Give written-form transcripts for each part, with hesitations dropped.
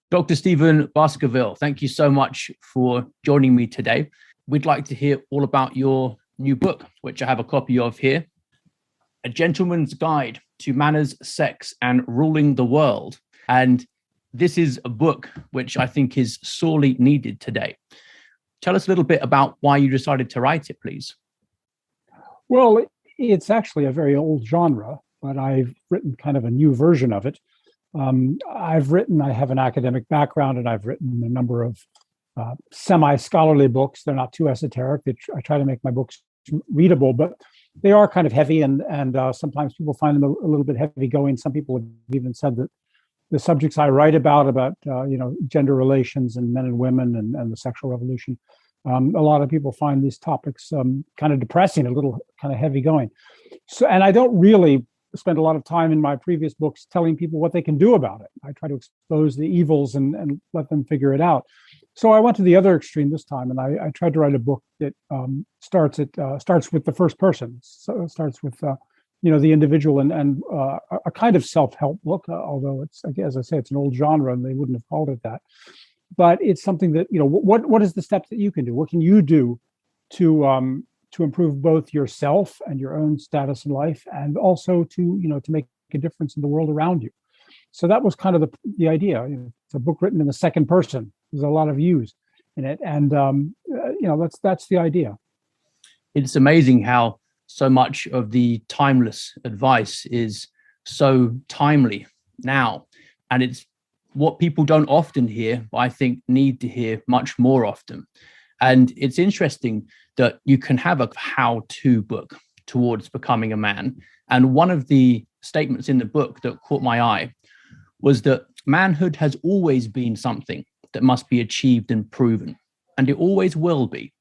Dr. Stephen Baskerville, thank you so much for joining me today. We'd like to hear all about your new book, which I have a copy of here, A Gentleman's Guide to Manners, Sex, and Ruling the World. And this is a book which I think is sorely needed today. Tell us a little bit about why you decided to write it, please. Well, it's actually a very old genre, but I've written kind of a new version of it. I have an academic background, and I've written a number of semi-scholarly books. They're not too esoteric. I try to make my books readable, but they are kind of heavy, and sometimes people find them a little bit heavy going. Some people have even said that the subjects I write about gender relations and men and women and the sexual revolution, a lot of people find these topics kind of depressing, a little kind of heavy going. So, and I don't really spend a lot of time in my previous books telling people what they can do about it. I try to expose the evils and let them figure it out. So I went to the other extreme this time, and I tried to write a book that starts with the first person. So it starts with the individual and a kind of self-help book, although it's, as I say, it's an old genre and they wouldn't have called it that. But it's something that, what is the steps that you can do? What can you do to improve both yourself and your own status in life, and also to make a difference in the world around you? So that was kind of the idea. It's a book written in the second person. There's a lot of yous in it, and that's the idea. It's amazing how so much of the timeless advice is so timely now, and it's what people don't often hear, but I think need to hear much more often. And it's interesting that you can have a how-to book towards becoming a man. And one of the statements in the book that caught my eye was that manhood has always been something that must be achieved and proven, and it always will be.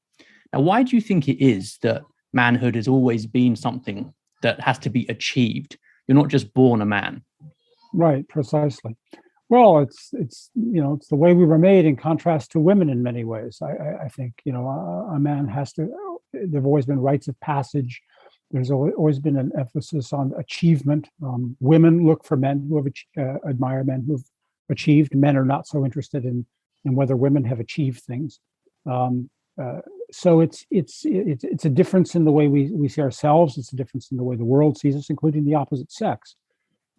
Now, why do you think it is that manhood has always been something that has to be achieved? You're not just born a man. Right, precisely. Well, it's the way we were made, in contrast to women in many ways. I think a man has to. There've always been rites of passage. There's always been an emphasis on achievement. Women look for men who have admire men who have achieved. Men are not so interested in whether women have achieved things. So it's a difference in the way we see ourselves. It's a difference in the way the world sees us, including the opposite sex.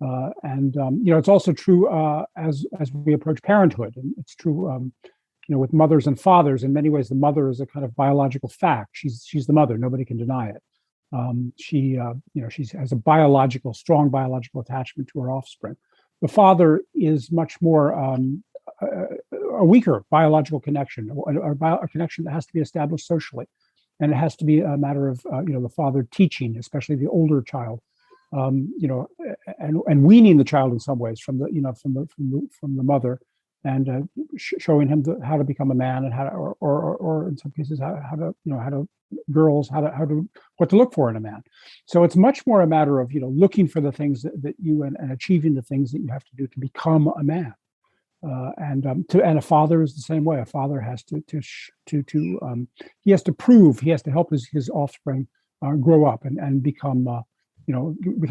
It's also true as we approach parenthood, and it's true, with mothers and fathers. In many ways, the mother is a kind of biological fact. She's the mother. Nobody can deny it. She has a strong biological attachment to her offspring. The father is much more a weaker biological connection, a connection that has to be established socially, and it has to be a matter of the father teaching, especially the older child. And weaning the child in some ways from the mother, and showing him how to become a man, and how to, or in some cases what to look for in a man. So it's much more a matter of looking for the things that you and achieving the things that you have to do to become a man. And a father is the same way. A father has he has to prove, he has to help his offspring grow up and become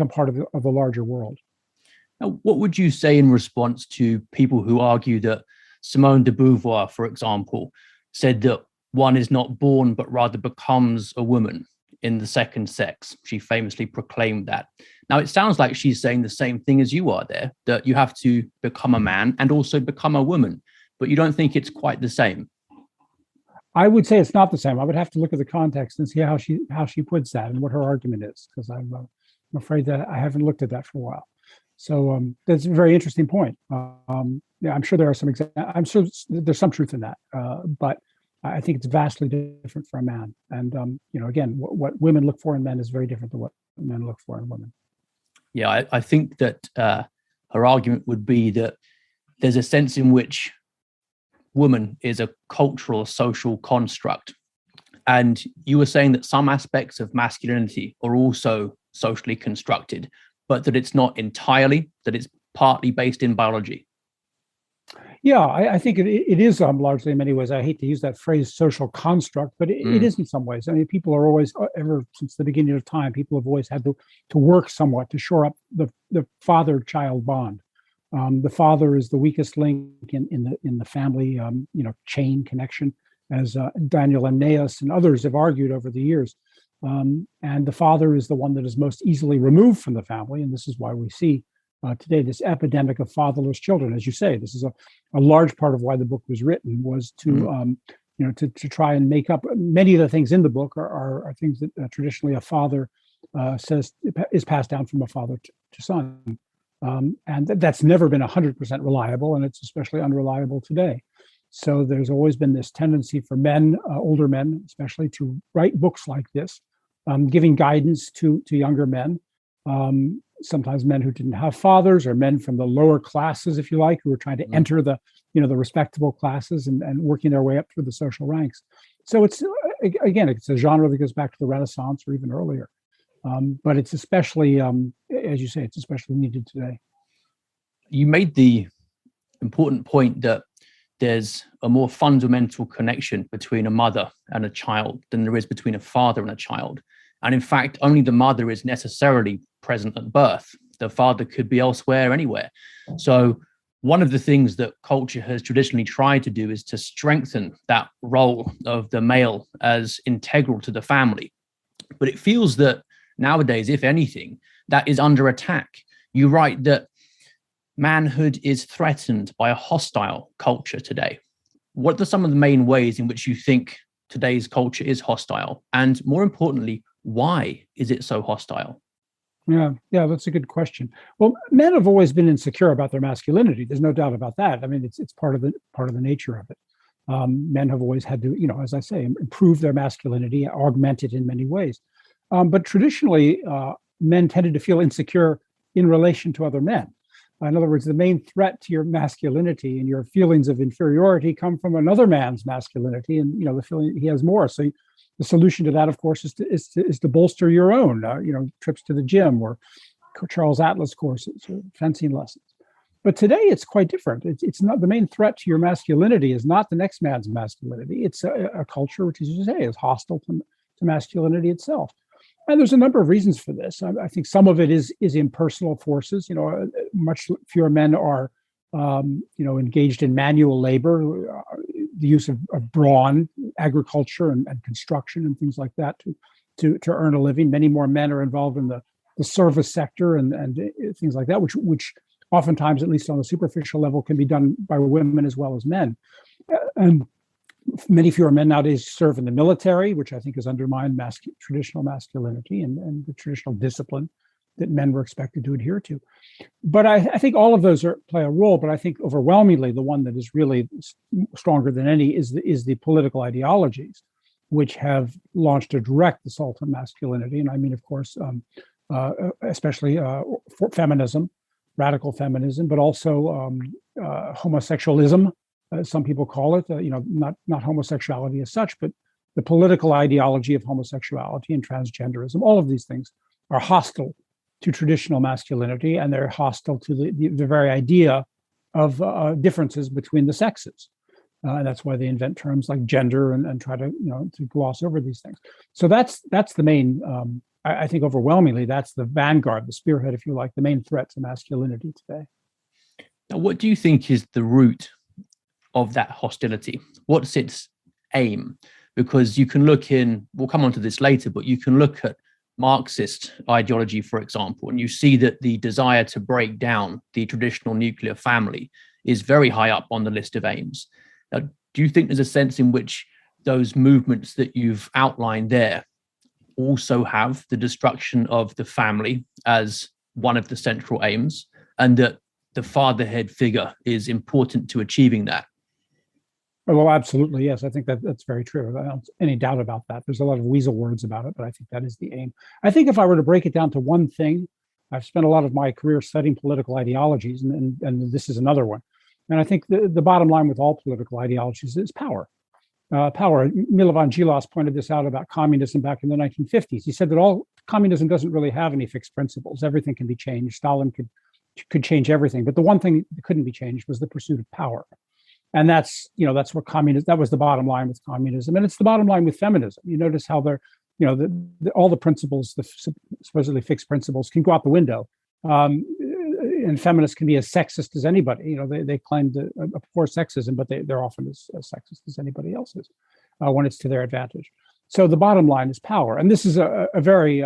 part of the larger world. Now, what would you say in response to people who argue that Simone de Beauvoir, for example, said that one is not born, but rather becomes a woman in the second sex? She famously proclaimed that. Now, it sounds like she's saying the same thing as you are there, that you have to become a man and also become a woman, but you don't think it's quite the same. I would say it's not the same. I would have to look at the context and see how she puts that and what her argument is, because I'm afraid that I haven't looked at that for a while. So that's a very interesting point. I'm sure there are I'm sure there's some truth in that, but I think it's vastly different for a man. And again, what women look for in men is very different than what men look for in women. Yeah, I think that her argument would be that there's a sense in which woman is a cultural, social construct. And you were saying that some aspects of masculinity are also socially constructed, but that it's not entirely, that it's partly based in biology. Yeah, I think it is largely, in many ways. I hate to use that phrase, social construct, but it is in some ways. I mean, people are always, ever since the beginning of time, people have always had to work somewhat to shore up the father-child bond. The father is the weakest link in the family, chain connection, as Daniel Emnaeus and others have argued over the years. And the father is the one that is most easily removed from the family, and this is why we see today this epidemic of fatherless children. As you say, this is a large part of why the book was written, was to to try and make up. Many of the things in the book are things that traditionally a father says is passed down from a father to son. And that's never been 100% reliable, and it's especially unreliable today. So there's always been this tendency for men, older men especially, to write books like this, giving guidance to younger men, sometimes men who didn't have fathers, or men from the lower classes, if you like, who were trying to enter the respectable classes and working their way up through the social ranks. So it's a genre that goes back to the Renaissance or even earlier. But it's especially, as you say, it's especially needed today. You made the important point that there's a more fundamental connection between a mother and a child than there is between a father and a child. And in fact, only the mother is necessarily present at birth. The father could be elsewhere, anywhere. So one of the things that culture has traditionally tried to do is to strengthen that role of the male as integral to the family. But it feels that nowadays, if anything, that is under attack. You write that manhood is threatened by a hostile culture today. What are some of the main ways in which you think today's culture is hostile? And more importantly, why is it so hostile? Yeah, that's a good question. Well, men have always been insecure about their masculinity. There's no doubt about that. I mean, it's part of the nature of it. Men have always had to, as I say, improve their masculinity, augment it in many ways. But traditionally, men tended to feel insecure in relation to other men. In other words, the main threat to your masculinity and your feelings of inferiority come from another man's masculinity, and the feeling he has more. So the solution to that, of course, is to bolster your own. Trips to the gym or Charles Atlas courses, or fencing lessons. But today it's quite different. It's not the main threat to your masculinity is not the next man's masculinity. It's a culture which, as you say, is hostile to masculinity itself. And there's a number of reasons for this. I think some of it is impersonal forces. Much fewer men are, engaged in manual labor, the use of brawn, agriculture, and construction, and things like that to earn a living. Many more men are involved in the service sector and things like that, which oftentimes, at least on a superficial level, can be done by women as well as men. And many fewer men nowadays serve in the military, which I think has undermined traditional masculinity and the traditional discipline that men were expected to adhere to. But I think all of those play a role. But I think overwhelmingly, the one that is really stronger than any is the political ideologies, which have launched a direct assault on masculinity. And I mean, of course, especially feminism, radical feminism, but also homosexualism. Some people call it, not homosexuality as such, but the political ideology of homosexuality and transgenderism. All of these things are hostile to traditional masculinity, and they're hostile to the very idea of differences between the sexes. And that's why they invent terms like gender and try to gloss over these things. So that's the main. I think overwhelmingly that's the vanguard, the spearhead, if you like, the main threat to masculinity today. Now, what do you think is the root of that hostility? What's its aim? Because you can look we'll come on to this later, but you can look at Marxist ideology, for example, and you see that the desire to break down the traditional nuclear family is very high up on the list of aims. Now, do you think there's a sense in which those movements that you've outlined there also have the destruction of the family as one of the central aims, and that the fatherhead figure is important to achieving that? Well, absolutely, yes. I think that's very true. I don't have any doubt about that. There's a lot of weasel words about it, but I think that is the aim. I think if I were to break it down to one thing, I've spent a lot of my career studying political ideologies, and this is another one. And I think the bottom line with all political ideologies is power. Power. Milovan Djilas pointed this out about communism back in the 1950s. He said that all communism doesn't really have any fixed principles. Everything can be changed. Stalin could change everything, but the one thing that couldn't be changed was the pursuit of power. And that's what that was the bottom line with communism. And it's the bottom line with feminism. You notice how they're, all the principles, the supposedly fixed principles, can go out the window. and feminists can be as sexist as anybody. They claim to abhor sexism, but they're often as sexist as anybody else is when it's to their advantage. So the bottom line is power, and this is a very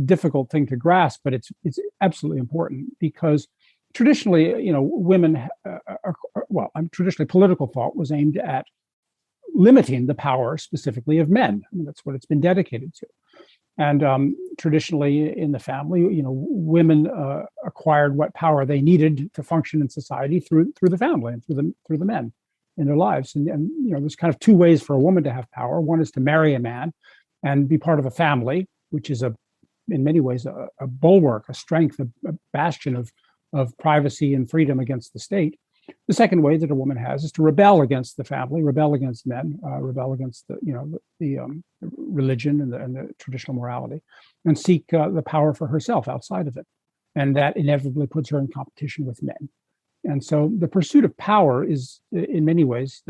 difficult thing to grasp, but it's absolutely important because traditionally, women, traditionally political thought was aimed at limiting the power specifically of men. I mean, that's what it's been dedicated to. And traditionally in the family, women acquired what power they needed to function in society through the family and through the men in their lives. And there's kind of two ways for a woman to have power. One is to marry a man and be part of a family, which is in many ways a bulwark, a strength, a bastion of privacy and freedom against the state. The second way that a woman has is to rebel against the family, rebel against men, rebel against the religion and the traditional morality, and seek the power for herself outside of it. And that inevitably puts her in competition with men. And so the pursuit of power is, in many ways,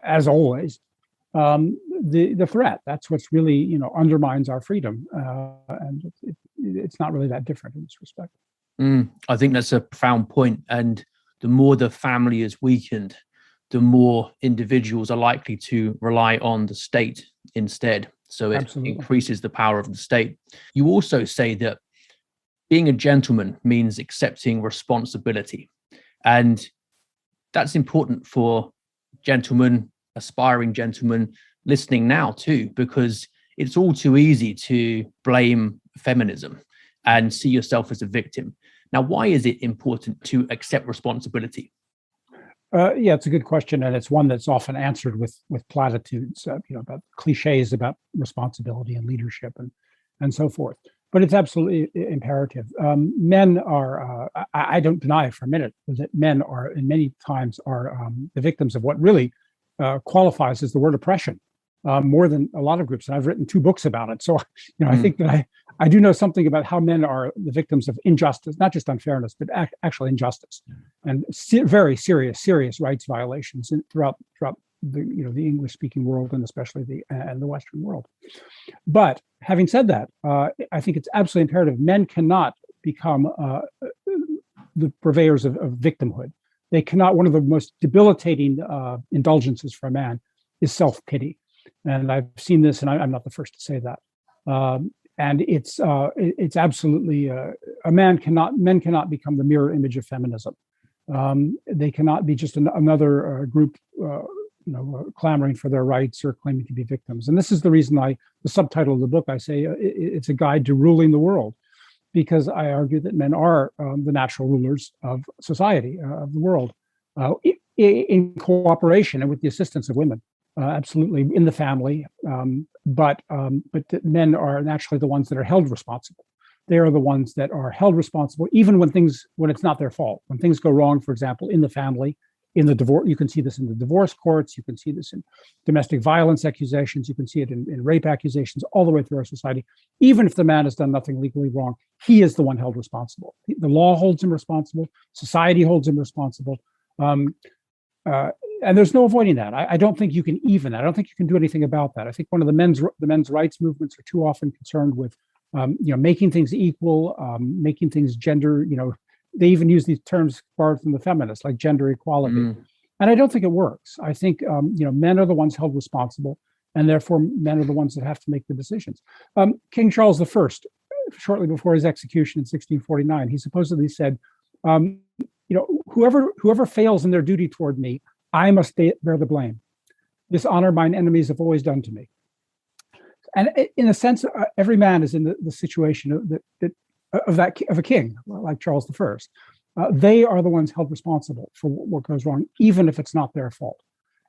as always, the threat. That's what's really undermines our freedom, and it's not really that different in this respect. I think that's a profound point. And the more the family is weakened, the more individuals are likely to rely on the state instead. So it Absolutely. Increases the power of the state. You also say that being a gentleman means accepting responsibility. And that's important for gentlemen, aspiring gentlemen listening now too, because it's all too easy to blame feminism and see yourself as a victim. Now, why is it important to accept responsibility? It's a good question, and it's one that's often answered with platitudes, about cliches about responsibility and leadership and so forth. But it's absolutely imperative. Men are, I don't deny for a minute that men are, in many times, are the victims of what really qualifies as the word oppression, more than a lot of groups. And I've written 2 books about it. So, I think that I do know something about how men are the victims of injustice, not just unfairness, but actual injustice, and very serious rights violations throughout the English-speaking world, and especially the Western world. But having said that, I think it's absolutely imperative. Men cannot become the purveyors of victimhood. They cannot. One of the most debilitating indulgences for a man is self-pity, and I've seen this, and I'm not the first to say that. And it's absolutely men cannot become the mirror image of feminism. They cannot be just another group, clamoring for their rights or claiming to be victims. And this is the reason the subtitle of the book, I say it's a guide to ruling the world, because I argue that men are the natural rulers of society, of the world, in cooperation and with the assistance of women. Absolutely, in the family, but men are naturally the ones that are held responsible. They are the ones that are held responsible, even when it's not their fault. When things go wrong, for example, in the family, in the divorce, you can see this in the divorce courts. You can see this in domestic violence accusations. You can see it in rape accusations, all the way through our society. Even if the man has done nothing legally wrong, he is the one held responsible. The law holds him responsible. Society holds him responsible. And there's no avoiding that. I don't think you can even that. I don't think you can do anything about that. I think one of the men's rights movements are too often concerned with, making things equal, making things gender. They even use these terms borrowed from the feminists, like gender equality. And I don't think it works. I think men are the ones held responsible, and therefore men are the ones that have to make the decisions. King Charles I, shortly before his execution in 1649, he supposedly said, whoever fails in their duty toward me, I must bear the blame. This honor mine enemies have always done to me. And in a sense, every man is in the situation of a king, like Charles I. They are the ones held responsible for what goes wrong, even if it's not their fault.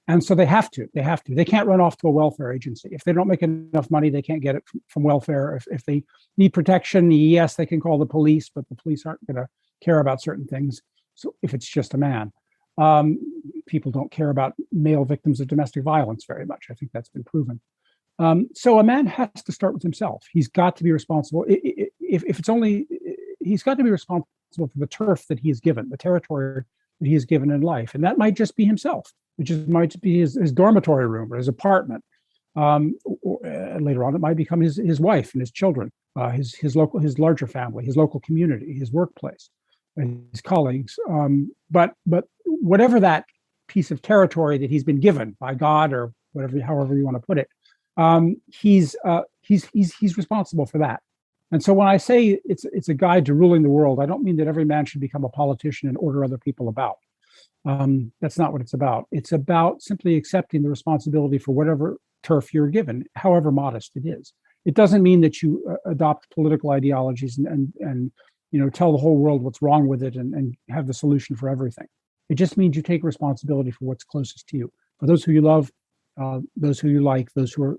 And so they have to. They can't run off to a welfare agency. If they don't make enough money, they can't get it from welfare. If they need protection, yes, they can call the police, but the police aren't going to care about certain things. So if it's just a man. People don't care about male victims of domestic violence very much. I think that's been proven. So a man has to start with himself. He's got to be responsible. He's got to be responsible for the turf that he is given, the territory that he is given in life. And that might just be himself. It just might be his dormitory room or his apartment. Or later on, it might become his wife and his children, his larger family, his local community, his workplace. his colleagues. But whatever that piece of territory that he's been given by God, or whatever, however you want to put it, he's responsible for that. And so when I say it's a guide to ruling the world, I don't mean that every man should become a politician and order other people about. That's not what it's about. It's about simply accepting the responsibility for whatever turf you're given, however modest it is. It doesn't mean that you adopt political ideologies and tell the whole world what's wrong with it and have the solution for everything. It just means you take responsibility for what's closest to you, for those who you love, those who you like, those who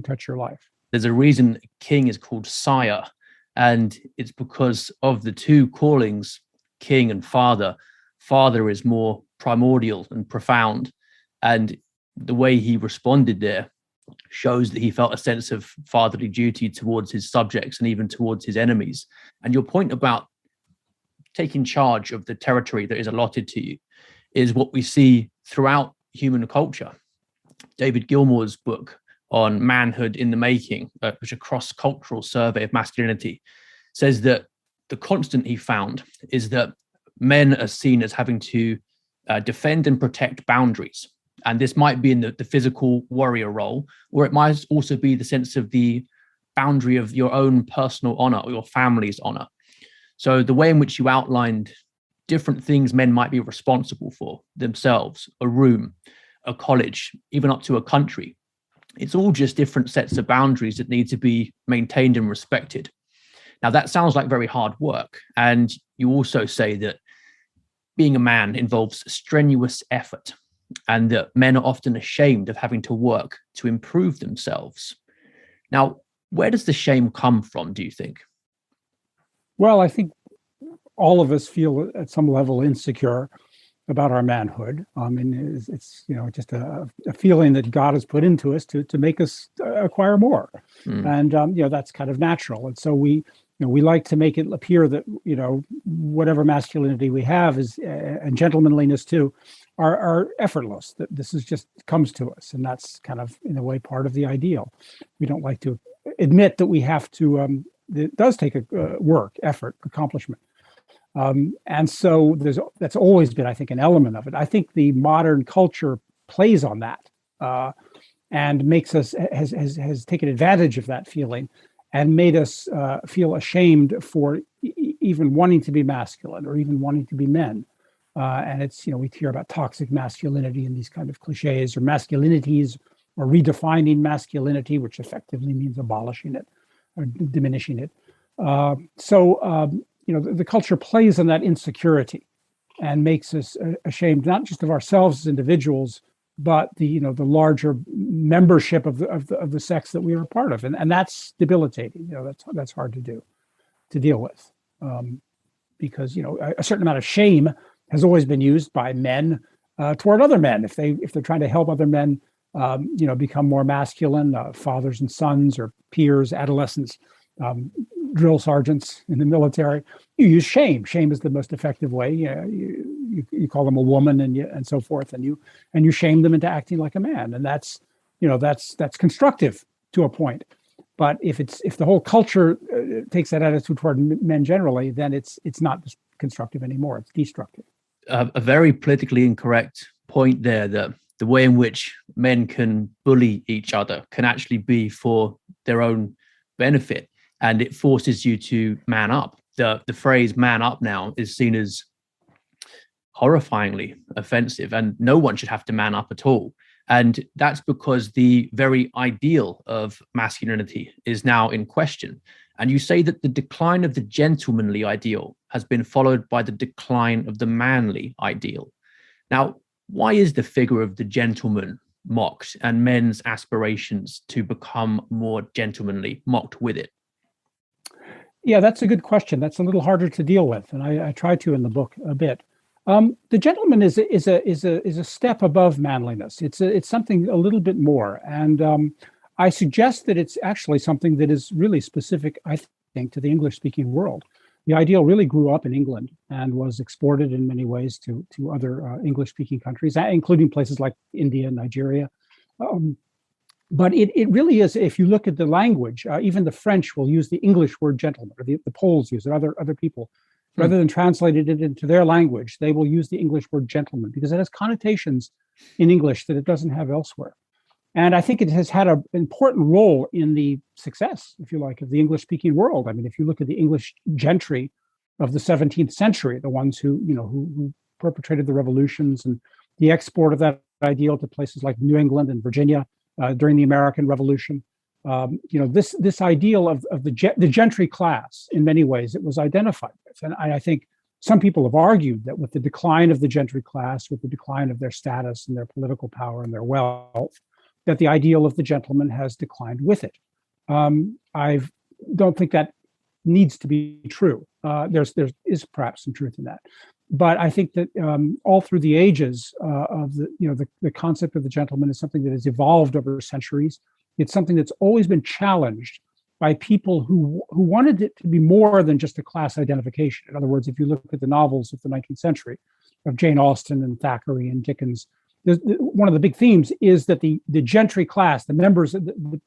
touch your life. There's a reason king is called sire, and it's because of the two callings, king and father. Father is more primordial and profound, and the way he responded there shows that he felt a sense of fatherly duty towards his subjects and even towards his enemies. And your point about taking charge of the territory that is allotted to you is what we see throughout human culture. David Gilmour's book on manhood in the making, which is a cross-cultural survey of masculinity, says that the constant he found is that men are seen as having to defend and protect boundaries. And this might be in the physical warrior role, or it might also be the sense of the boundary of your own personal honor or your family's honor. So the way in which you outlined different things men might be responsible for themselves, a room, a college, even up to a country, it's all just different sets of boundaries that need to be maintained and respected. Now, that sounds like very hard work. And you also say that being a man involves strenuous effort, and that men are often ashamed of having to work to improve themselves. Now, where does the shame come from, do you think? Well, I think all of us feel at some level insecure about our manhood. I mean, it's just a feeling that God has put into us to make us acquire more, and that's kind of natural. And so we like to make it appear that whatever masculinity we have is and gentlemanliness too are effortless. That this is just comes to us, and that's kind of in a way part of the ideal. We don't like to admit that we have to. It does take a work, effort, accomplishment. And so that's always been, I think, an element of it. I think the modern culture plays on that and makes us has taken advantage of that feeling and made us feel ashamed for even wanting to be masculine or even wanting to be men. And it's we hear about toxic masculinity and these kind of cliches or masculinities or redefining masculinity, which effectively means abolishing it or diminishing it. The culture plays on that insecurity and makes us ashamed, not just of ourselves as individuals, but the larger membership of the sex that we are a part of, and that's debilitating. That's hard to deal with, because a certain amount of shame has always been used by men toward other men if they're trying to help other men become more masculine, fathers and sons or peers, adolescents. Drill sergeants in the military, you use shame. Shame is the most effective way. You call them a woman and so forth, and you shame them into acting like a man, and that's constructive to a point. But if the whole culture takes that attitude toward men generally, then it's not constructive anymore. It's destructive. A very politically incorrect point there, that the way in which men can bully each other can actually be for their own benefit. And it forces you to man up. The phrase man up now is seen as horrifyingly offensive, and no one should have to man up at all. And that's because the very ideal of masculinity is now in question. And you say that the decline of the gentlemanly ideal has been followed by the decline of the manly ideal. Now, why is the figure of the gentleman mocked and men's aspirations to become more gentlemanly mocked with it? Yeah, that's a good question. That's a little harder to deal with, and I try to in the book a bit. The gentleman is a step above manliness. It's something a little bit more, and I suggest that it's actually something that is really specific, I think, to the English-speaking world. The ideal really grew up in England and was exported in many ways to other English-speaking countries, including places like India and Nigeria. But it really is, if you look at the language, even the French will use the English word gentleman, or the Poles use it, other people Rather than translating it into their language, they will use the English word gentleman because it has connotations in English that it doesn't have elsewhere. And I think it has had an important role in the success, if you like, of the English-speaking world. I mean, if you look at the English gentry of the 17th century, the ones who perpetrated the revolutions and the export of that ideal to places like New England and Virginia during the American Revolution, this ideal of the gentry class, in many ways, it was identified with. And I think some people have argued that with the decline of the gentry class, with the decline of their status and their political power and their wealth, that the ideal of the gentleman has declined with it. I don't think that needs to be true. There is perhaps some truth in that, but I think that all through the ages of the concept of the gentleman is something that has evolved over centuries. It's something that's always been challenged by people who wanted it to be more than just a class identification. In other words, if you look at the novels of the 19th century of Jane Austen and Thackeray and Dickens, one of the big themes is that the gentry class, the members of the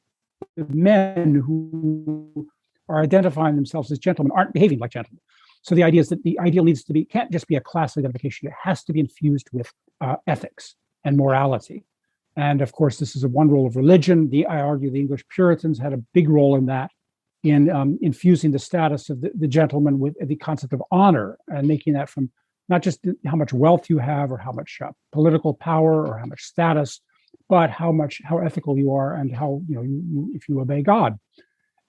men who are identifying themselves as gentlemen, aren't behaving like gentlemen. So the idea is that the ideal can't just be a class identification. It has to be infused with ethics and morality. And of course, this is one role of religion. I argue the English Puritans had a big role in that, in infusing the status of the gentleman with the concept of honor and making that from not just how much wealth you have or how much political power or how much status, but how ethical you are and how if you obey God.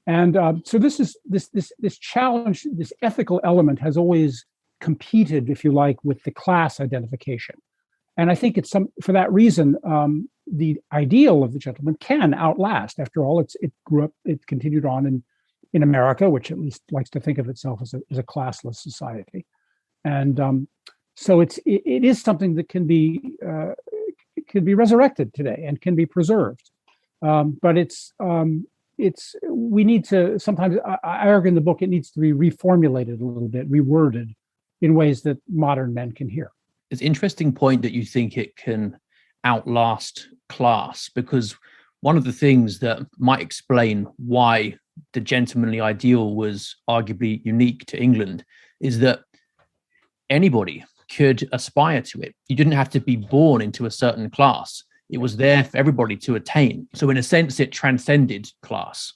And so this challenge, this ethical element has always competed, if you like, with the class identification. And I think for that reason, the ideal of the gentleman can outlast. After all, it continued on in America, which at least likes to think of itself as a classless society. And so it is something that can be resurrected today and can be preserved. But we need to sometimes, I argue in the book, it needs to be reformulated a little bit, reworded in ways that modern men can hear. It's an interesting point that you think it can outlast class, because one of the things that might explain why the gentlemanly ideal was arguably unique to England is that anybody could aspire to it. You didn't have to be born into a certain class. It was there for everybody to attain. So in a sense, it transcended class.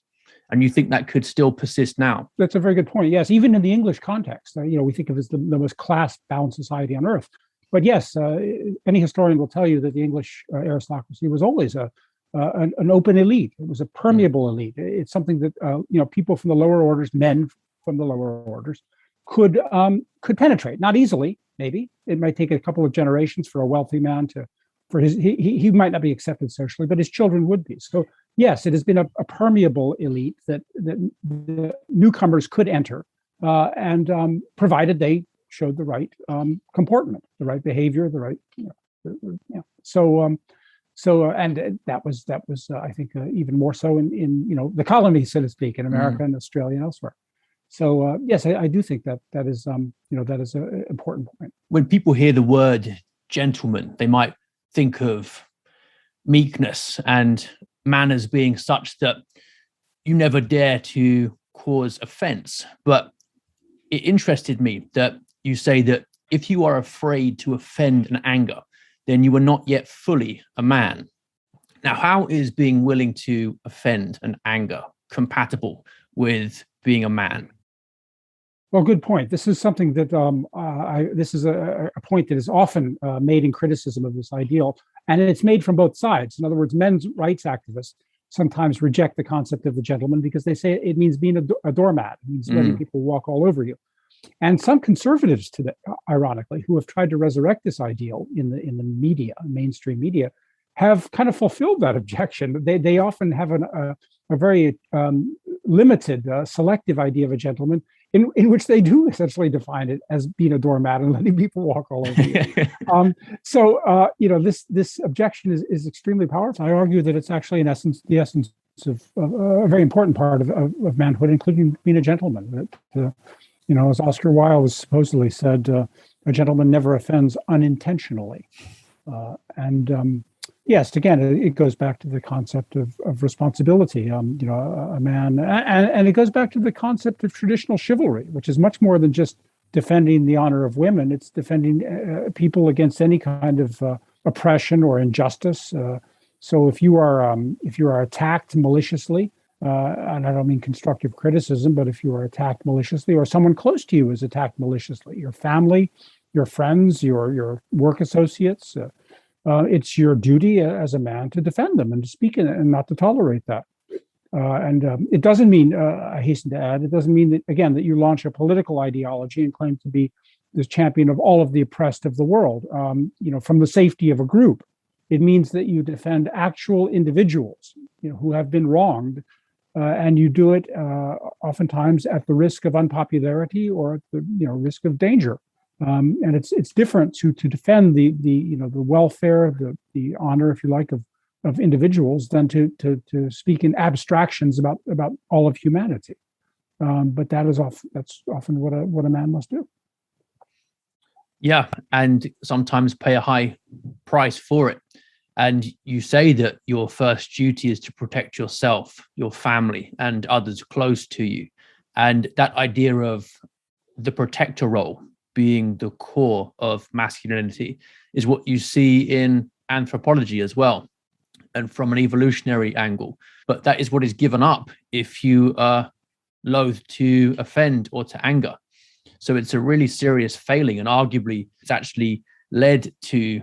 And you think that could still persist now? That's a very good point. Yes, even in the English context, we think of it as the most class-bound society on earth. But yes, any historian will tell you that the English aristocracy was always an open elite. It was a permeable elite. It's something that people from the lower orders, men from the lower orders, could penetrate. Not easily, maybe. It might take a couple of generations for a wealthy man he might not be accepted socially, but his children would be. So yes, it has been a permeable elite that the newcomers could enter, and provided they showed the right comportment, the right behavior, the right. And that was I think even more so in the colonies, so to speak, in America and Australia and elsewhere. So yes, I do think that is that is an important point. When people hear the word gentleman, they might think of meekness and manners being such that you never dare to cause offense. But it interested me that you say that if you are afraid to offend and anger, then you are not yet fully a man. Now, how is being willing to offend and anger compatible with being a man? Well, good point. This is something that this is a point that is often made in criticism of this ideal, and it's made from both sides. In other words, men's rights activists sometimes reject the concept of the gentleman because they say it means being a doormat. It means letting people walk all over you. And some conservatives, ironically, who have tried to resurrect this ideal in the media, mainstream media, have kind of fulfilled that objection. They often have a very limited, selective idea of a gentleman, in which they do essentially define it as being a doormat and letting people walk all over you. This objection is extremely powerful. I argue that it's actually the essence of a very important part of manhood, including being a gentleman. As Oscar Wilde has supposedly said, a gentleman never offends unintentionally. Yes, again, it goes back to the concept of responsibility. A man, and it goes back to the concept of traditional chivalry, which is much more than just defending the honor of women. It's defending people against any kind of oppression or injustice. So if you are attacked maliciously, and I don't mean constructive criticism, but if you are attacked maliciously, or someone close to you is attacked maliciously, your family, your friends, your work associates, it's your duty as a man to defend them and to speak and not to tolerate that. And it doesn't mean, I hasten to add, it doesn't mean that, again, that you launch a political ideology and claim to be the champion of all of the oppressed of the world, from the safety of a group. It means that you defend actual individuals, who have been wronged, and you do it oftentimes at the risk of unpopularity or at the risk of danger. And it's different to defend the welfare, the honor, if you like, of individuals than to speak in abstractions about all of humanity. But that's often what a man must do. Yeah, and sometimes pay a high price for it. And you say that your first duty is to protect yourself, your family, and others close to you. And that idea of the protector role being the core of masculinity is what you see in anthropology as well, and from an evolutionary angle. But that is what is given up if you are loath to offend or to anger. So it's a really serious failing, and arguably it's actually led to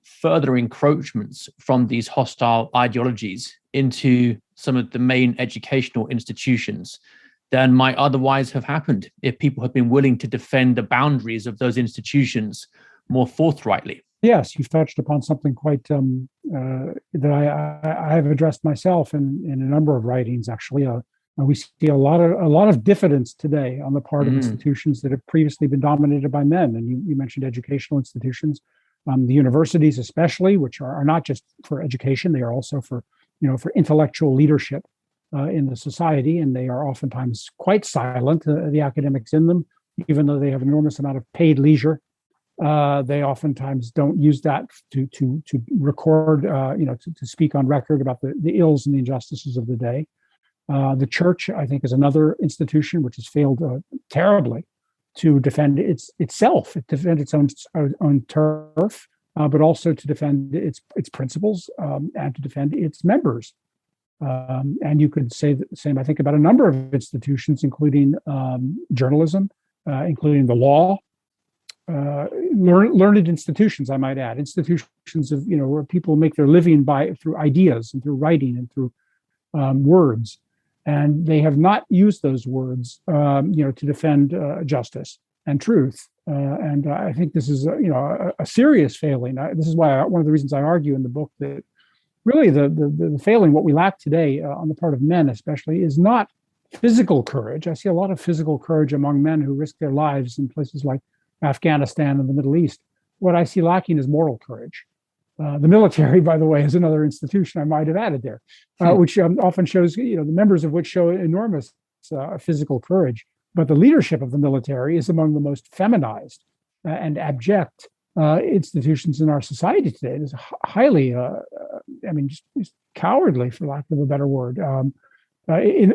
further encroachments from these hostile ideologies into some of the main educational institutions than might otherwise have happened if people had been willing to defend the boundaries of those institutions more forthrightly. Yes, you've touched upon something quite that I have addressed myself in a number of writings. Actually, we see a lot of diffidence today on the part of institutions that have previously been dominated by men. And you mentioned educational institutions, the universities especially, which are not just for education; they are also for intellectual leadership in the society, and they are oftentimes quite silent. The academics in them, even though they have an enormous amount of paid leisure. They oftentimes don't use that to record, to speak on record about the ills and the injustices of the day. The church, I think, is another institution which has failed terribly to defend itself, to defend its own turf, but also to defend its principles and to defend its members. And you could say the same, I think, about a number of institutions, including journalism, including the law. Learned institutions, I might add, institutions of where people make their living through ideas and through writing and through words, and they have not used those words, to defend justice and truth. And I think this is a serious failing. This is why one of the reasons I argue in the book that really the failing, what we lack today on the part of men, especially, is not physical courage. I see a lot of physical courage among men who risk their lives in places like Afghanistan and the Middle East. What I see lacking is moral courage. The military, by the way, is another institution I might have added there, which often shows, the members of which show enormous physical courage. But the leadership of the military is among the most feminized and abject institutions in our society today. It is highly, just cowardly, for lack of a better word.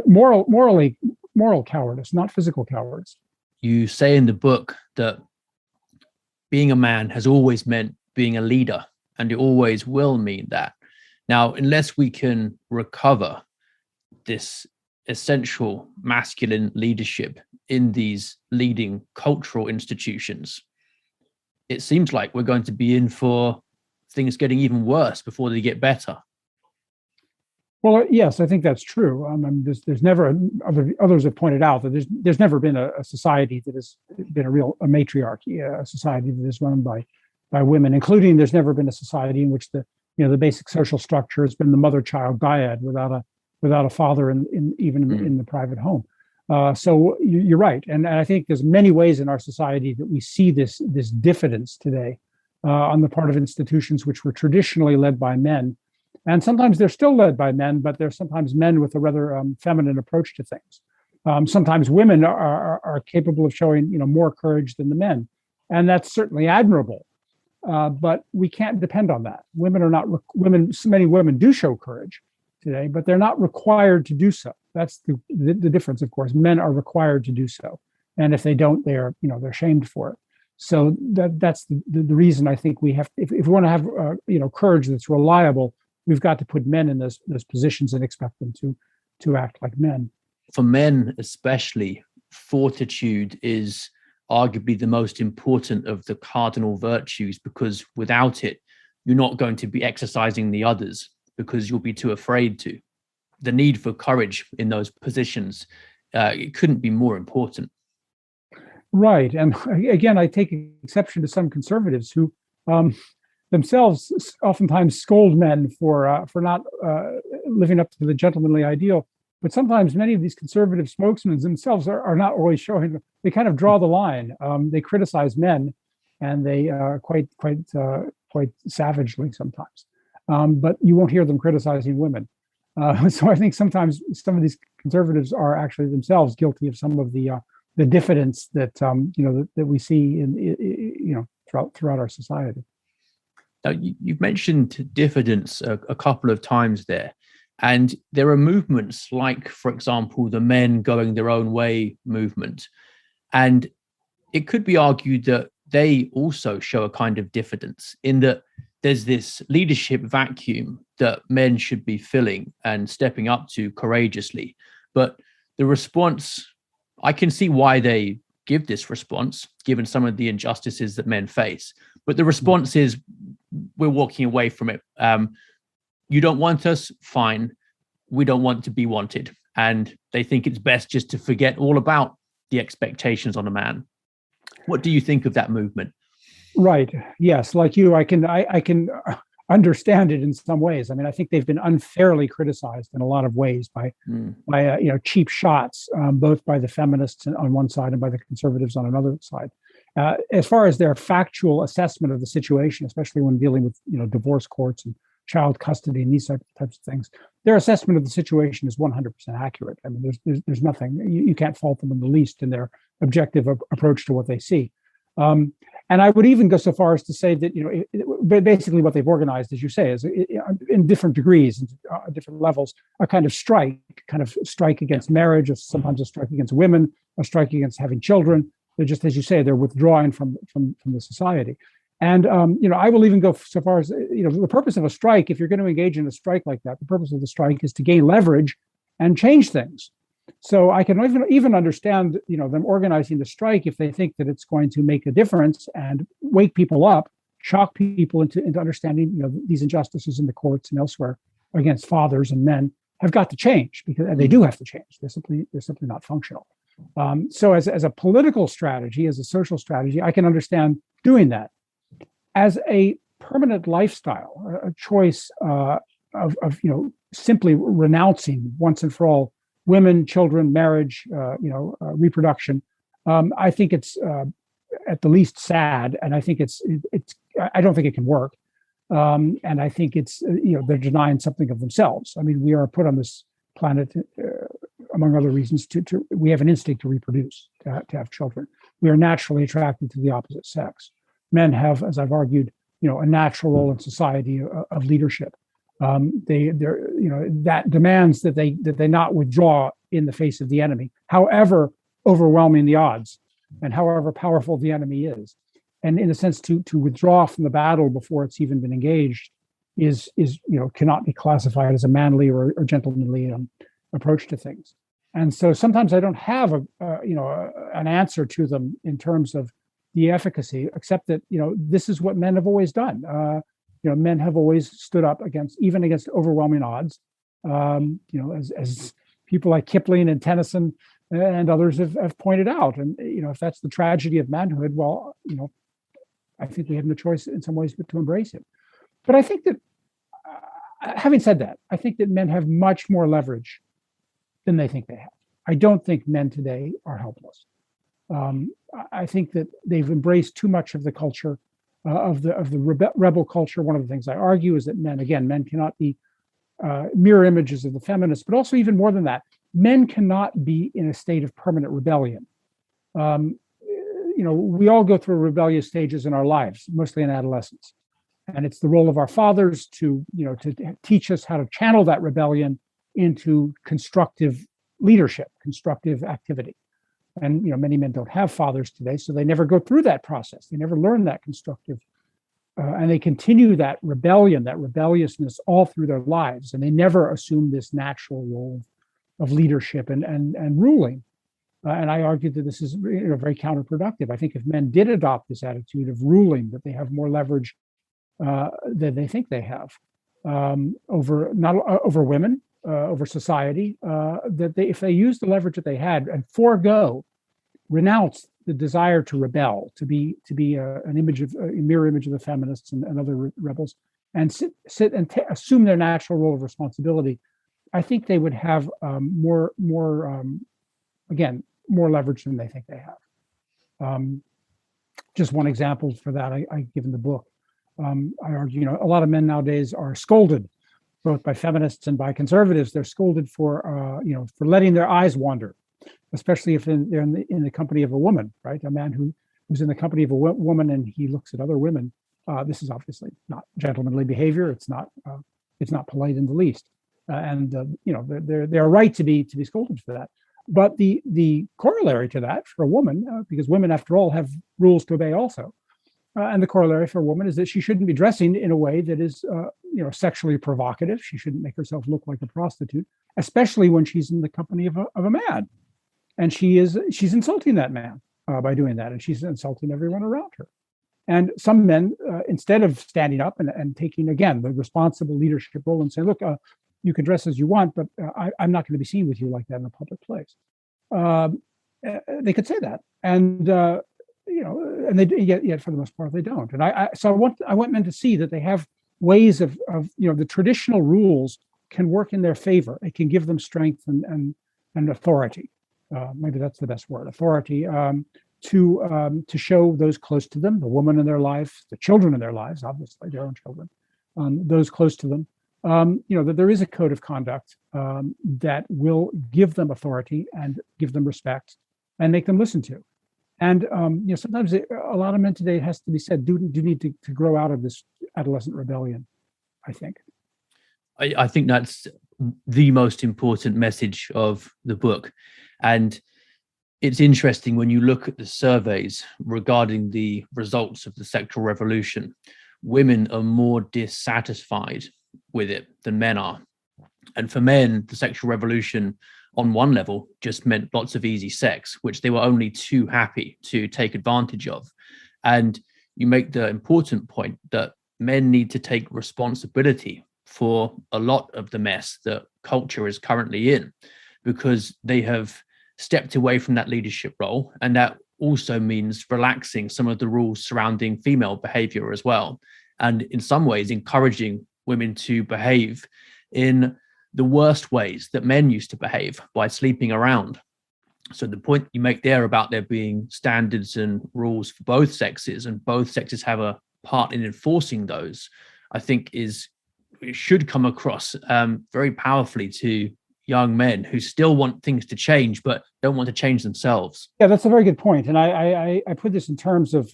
Moral cowardice, not physical cowardice. You say in the book that being a man has always meant being a leader, and it always will mean that. Now, unless we can recover this essential masculine leadership in these leading cultural institutions, it seems like we're going to be in for things getting even worse before they get better. Well, yes, I think that's true. There's never, others have pointed out that there's never been a society that has been a matriarchy, a society that is run by women, including there's never been a society in which the basic social structure has been the mother-child dyad without a father in the private home. So you're right, and I think there's many ways in our society that we see this diffidence today on the part of institutions which were traditionally led by men. And sometimes they're still led by men, but they're sometimes men with a rather feminine approach to things. Sometimes women are capable of showing more courage than the men, and that's certainly admirable. But we can't depend on that. Many women do show courage today, but they're not required to do so. That's the difference, of course. Men are required to do so. and if they don't, they're shamed for it. So that's the reason I think we have, if we want to have courage that's reliable, we've got to put men in those positions and expect them to act like men. For men especially, fortitude is arguably the most important of the cardinal virtues, because without it, you're not going to be exercising the others because you'll be too afraid to. The need for courage in those positions, it couldn't be more important. Right. And again, I take exception to some conservatives who themselves oftentimes scold men for not living up to the gentlemanly ideal. But sometimes many of these conservative spokesmen themselves are not always showing. They kind of draw the line. They criticize men, and they quite savagely sometimes. But you won't hear them criticizing women. So I think sometimes some of these conservatives are actually themselves guilty of some of the diffidence that that we see in throughout our society. Now, you've mentioned diffidence a couple of times there. And there are movements like, for example, the men going their own way movement. And it could be argued that they also show a kind of diffidence in that there's this leadership vacuum that men should be filling and stepping up to courageously. But the response, I can see why they give this response, given some of the injustices that men face. But the response is, we're walking away from it. You don't want us? Fine. We don't want to be wanted. And they think it's best just to forget all about the expectations on a man. What do you think of that movement? Right. Yes. Like you, I can understand it in some ways. I mean, I think they've been unfairly criticized in a lot of ways by cheap shots, both by the feminists on one side and by the conservatives on another side. As far as their factual assessment of the situation, especially when dealing with divorce courts and child custody and these types of things, their assessment of the situation is 100% accurate. I mean, there's nothing, you can't fault them in the least in their objective approach to what they see. And I would even go so far as to say that, basically what they've organized, as you say, is in different degrees, different levels, a kind of strike against marriage, or sometimes a strike against women, a strike against having children. They're just, as you say, they're withdrawing from the society. And, I will even go so far as, the purpose of a strike, if you're going to engage in a strike like that, the purpose of the strike is to gain leverage and change things. So I can even understand, them organizing the strike if they think that it's going to make a difference and wake people up, shock people into understanding, these injustices in the courts and elsewhere against fathers and men have got to change, because they do have to change. They're simply not functional. So as a political strategy, as a social strategy, I can understand doing that. As a permanent lifestyle, a choice of simply renouncing once and for all women, children, marriage, reproduction, I think it's at the least sad, and I think it's I don't think it can work, and I think it's they're denying something of themselves. I mean, we are put on this planet, among other reasons, to we have an instinct to reproduce, to have children. We are naturally attracted to the opposite sex. Men have, as I've argued, a natural role in society of leadership. That demands that they not withdraw in the face of the enemy, however overwhelming the odds and however powerful the enemy is. And in a sense, to withdraw from the battle before it's even been engaged is cannot be classified as a manly or gentlemanly approach to things. And so sometimes I don't have an answer to them in terms of the efficacy, except that this is what men have always done. Men have always stood up against overwhelming odds. As people like Kipling and Tennyson and others have pointed out. And if that's the tragedy of manhood, well, I think we have no choice in some ways but to embrace it. But I think that, having said that, I think that men have much more leverage than they think they have. I don't think men today are helpless. I think that they've embraced too much of the culture, of the rebel culture. One of the things I argue is that men cannot be mirror images of the feminists, but also even more than that, men cannot be in a state of permanent rebellion. We all go through rebellious stages in our lives, mostly in adolescence. And it's the role of our fathers to teach us how to channel that rebellion into constructive leadership, constructive activity. And many men don't have fathers today, so they never go through that process. They never learn that constructive, and they continue that rebellion, that rebelliousness all through their lives, and they never assume this natural role of leadership and ruling. And I argue that this is very counterproductive. I think if men did adopt this attitude of ruling, that they have more leverage than they think they have over not over women, over society. That if they use the leverage that they had and renounce the desire to rebel, to be a mirror image of the feminists and other rebels, and sit and assume their natural role of responsibility, I think they would have more leverage than they think they have. Just one example for that I give in the book. I argue, a lot of men nowadays are scolded, both by feminists and by conservatives. They're scolded for letting their eyes wander, especially if they're in the company of a woman, right? A man who's in the company of a woman and he looks at other women. This is obviously not gentlemanly behavior. It's not polite in the least. They're right to be scolded for that. But the corollary to that for a woman, because women, after all, have rules to obey also, and the corollary for a woman is that she shouldn't be dressing in a way that is, sexually provocative. She shouldn't make herself look like a prostitute, especially when she's in the company of a man, and she's insulting that man by doing that, and she's insulting everyone around her. And some men, instead of standing up and taking again the responsible leadership role and saying, "Look, you can dress as you want, but I'm not going to be seen with you like that in a public place." They could say that, and and they yet for the most part they don't. And I want men to see that they have ways of the traditional rules can work in their favor. It can give them strength and authority. Maybe that's the best word, authority, to show those close to them, the woman in their life, the children in their lives, obviously their own children, those close to them. That there is a code of conduct that will give them authority and give them respect and make them listen to. And sometimes a lot of men today, it has to be said, do need to grow out of this adolescent rebellion, I think. I think that's the most important message of the book. And it's interesting when you look at the surveys regarding the results of the sexual revolution, women are more dissatisfied with it than men are. And for men, the sexual revolution on one level just meant lots of easy sex, which they were only too happy to take advantage of. And you make the important point that men need to take responsibility for a lot of the mess that culture is currently in, because they have stepped away from that leadership role. And that also means relaxing some of the rules surrounding female behavior as well. And in some ways, encouraging women to behave in the worst ways that men used to behave, by sleeping around. So the point you make there about there being standards and rules for both sexes, and both sexes have a part in enforcing those, I think should come across very powerfully to young men who still want things to change, but don't want to change themselves. Yeah, that's a very good point. And I put this in terms of,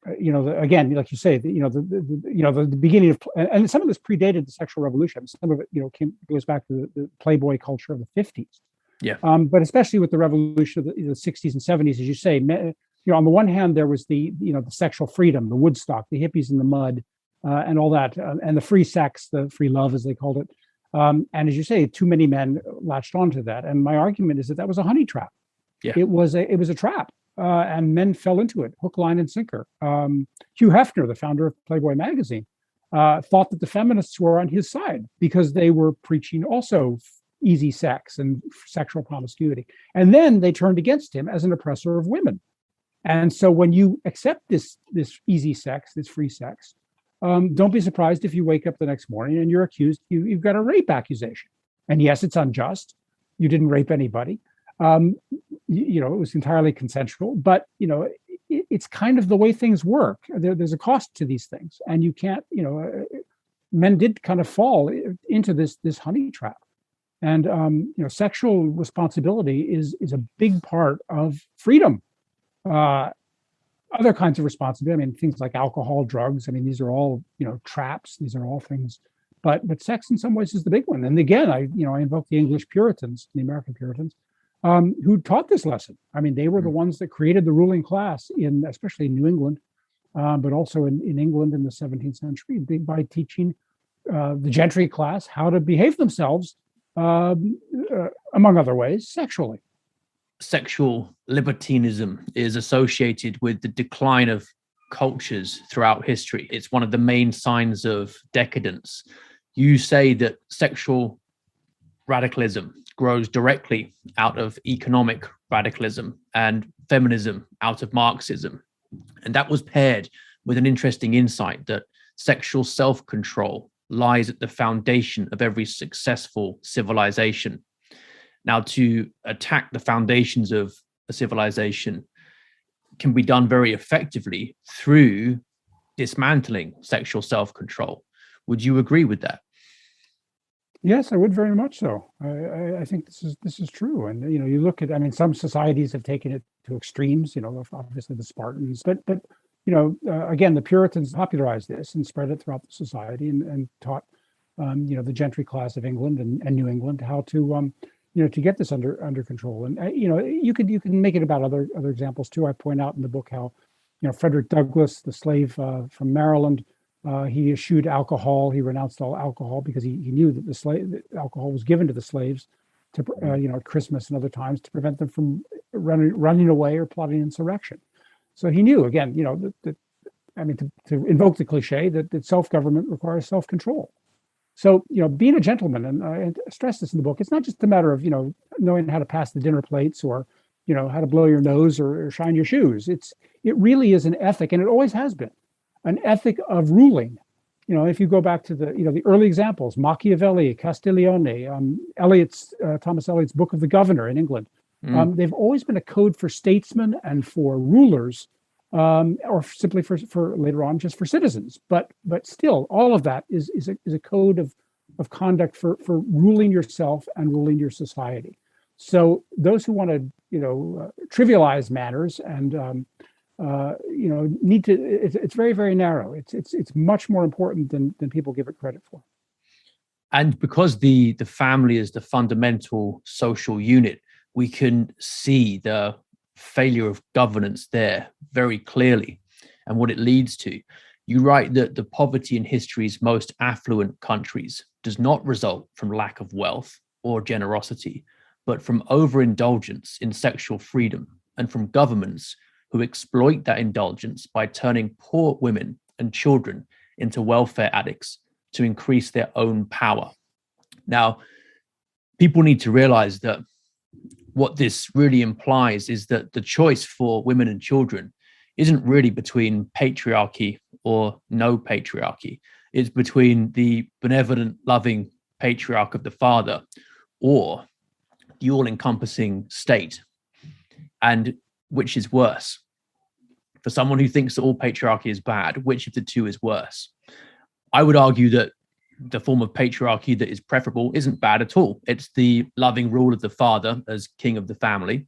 again, like you say, the beginning of, and some of this predated the sexual revolution. Some of it, goes back to the Playboy culture of the 50s. Yeah. But especially with the revolution of the 60s and 70s, as you say, on the one hand, there was the sexual freedom, the Woodstock, the hippies in the mud, and all that, and the free sex, the free love, as they called it. And as you say, too many men latched onto that. And my argument is that was a honey trap. Yeah. It was a trap. And men fell into it, hook, line, and sinker. Hugh Hefner, the founder of Playboy magazine, thought that the feminists were on his side because they were preaching also easy sex and sexual promiscuity. And then they turned against him as an oppressor of women. And so when you accept this easy sex, this free sex, don't be surprised if you wake up the next morning and you're accused, you've got a rape accusation. And yes, it's unjust. You didn't rape anybody. It was entirely consensual, but it's kind of the way things work. There's a cost to these things, and you can't. Men did kind of fall into this honey trap, and sexual responsibility is a big part of freedom. Other kinds of responsibility, things like alcohol, drugs. These are all traps. These are all things, but sex in some ways is the big one. And again, I invoke the English Puritans, the American Puritans. who taught this lesson. I mean, they were the ones that created the ruling class especially in New England, but also in England in the 17th century by teaching the gentry class how to behave themselves, among other ways, sexually. Sexual libertinism is associated with the decline of cultures throughout history. It's one of the main signs of decadence. You say that sexual radicalism grows directly out of economic radicalism and feminism out of Marxism. And that was paired with an interesting insight that sexual self-control lies at the foundation of every successful civilization. Now, to attack the foundations of a civilization can be done very effectively through dismantling sexual self-control. Would you agree with that? Yes, I would very much so. I think this is true. And you look at, I mean, some societies have taken it to extremes. Obviously the Spartans, but again, the Puritans popularized this and spread it throughout the society and taught the gentry class of England and New England how to to get this under control. And you can make it about other examples too. I point out in the book how Frederick Douglass, the slave from Maryland. He eschewed alcohol. He renounced all alcohol because he knew that that alcohol was given to the slaves to at Christmas and other times to prevent them from running away or plotting insurrection. So he knew again, that I mean, to invoke the cliche that self-government requires self-control. So being a gentleman, and I stress this in the book, it's not just a matter of knowing how to pass the dinner plates or how to blow your nose or shine your shoes. It really is an ethic, and it always has been. An ethic of ruling. If you go back to the early examples, Machiavelli, Castiglione, Thomas Eliot's Book of the Governor in England, they've always been a code for statesmen and for rulers, or simply for later on just for citizens. But still, all of that is a code of conduct for ruling yourself and ruling your society. So those who want to trivialize matters and need to. It's very, very narrow. It's much more important than people give it credit for. And because the family is the fundamental social unit, we can see the failure of governance there very clearly and what it leads to. You write that the poverty in history's most affluent countries does not result from lack of wealth or generosity, but from overindulgence in sexual freedom and from governments who exploit that indulgence by turning poor women and children into welfare addicts to increase their own power. Now, people need to realize that what this really implies is that the choice for women and children isn't really between patriarchy or no patriarchy. It's between the benevolent, loving patriarch of the father or the all-encompassing state. And which is worse? For someone who thinks that all patriarchy is bad, which of the two is worse? I would argue that the form of patriarchy that is preferable isn't bad at all. It's the loving rule of the father as king of the family.